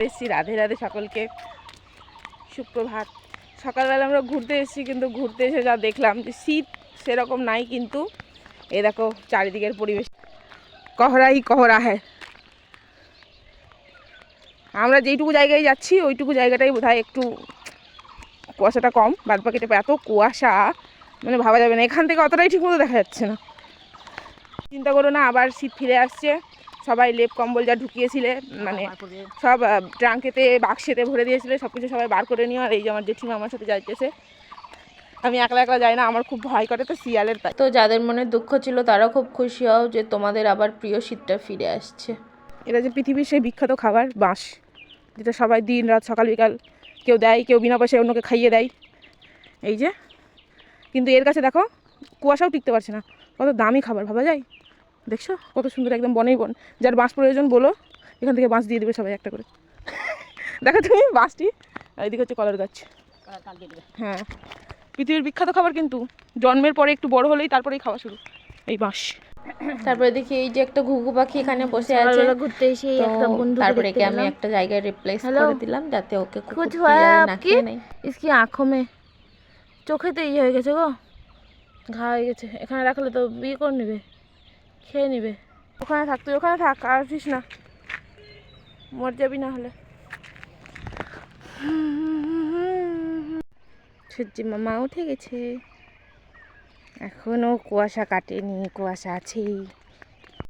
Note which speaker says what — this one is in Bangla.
Speaker 1: এসেছি। রাধে রাধে সকলকে, সুপ্রভাত। সকালবেলা আমরা ঘুরতে এসেছি, কিন্তু ঘুরতে এসে যা দেখলাম যে শীত সেরকম নাই, কিন্তু এই দেখো চারিদিকের পরিবেশ কহরাই কহরা হ্যাঁ। আমরা যেইটুকু জায়গায় যাচ্ছি ওইটুকু জায়গাটাই বোধহয় একটু কুয়াশাটা কম, বাদ বাকিটা এত কুয়াশা মানে ভাবা যাবে না। এখান থেকে অতটাই ঠিক মতো দেখা যাচ্ছে না। চিন্তা করো না, আবার শীত ফিরে আসছে। সবাই লেপ কম্বল যা ঢুকিয়েছিলে মানে সব ট্রাঙ্কেতে বাক্সেতে ভরে দিয়েছিলে, সব কিছু সবাই বার করে নিও। আর এই যে আমার জেঠিমা আমার সাথে যাইতেছে, আমি একলা একলা যাই না, আমার খুব ভয় করে তো শিয়ালের। তাই
Speaker 2: তো যাদের মনে দুঃখ ছিল তারা খুব খুশি হও যে তোমাদের আবার প্রিয় শীতটা ফিরে আসছে।
Speaker 1: এটা যে পৃথিবীর সেই বিখ্যাত খাবার বাঁশ, যেটা সবাই দিন রাত সকাল বিকাল কেউ দেয়, কেউ বিনা পয়সায় অন্যকে খাইয়ে দেয়। এই যে, কিন্তু এর কাছে দেখো কুয়াশাও টিকতে পারছে না। কত দামি খাবার ভাবা যায়। দেখছো কত সুন্দর, একদম বনেই বন। যার বাঁশ প্রয়োজন বলো, এখান থেকে বাঁশ দিয়ে দেবে সবাই একটা করে। দেখো তুমি বাঁশটি, এইদিকে হচ্ছে কলার গাছ। হ্যাঁ, পৃথিবীর বিখ্যাত খাবার, কিন্তু জন্মের পরে একটু বড় হলেই তারপরেই খাওয়া শুরু এই বাঁশ।
Speaker 2: তারপরে দেখি এই যে একটা ঘুঘু পাখি এখানে বসে আছে।
Speaker 3: ঘুরতে এসে একটা
Speaker 2: তো
Speaker 3: বন্ধু
Speaker 2: তারপরে একে আমি একটা জায়গায় রিপ্লেস করে দিলাম যাতে ওকে
Speaker 3: कुछ हुआ है आपकी इसकी आँखों में চোখেতে ইয়ে হয়ে গেছে গো, ঘা হয়ে গেছে। এখানে রাখলে তো বিয়ে করে নেবে, খেয়ে নেবে।
Speaker 1: ওখানে থাক, তুই ওখানে থাক, আর আসিস না, মর যাবি না হলে। সূর্যি মামা উঠে গেছে, এখনো কুয়াশা কাটেনি, কুয়াশা আছেই।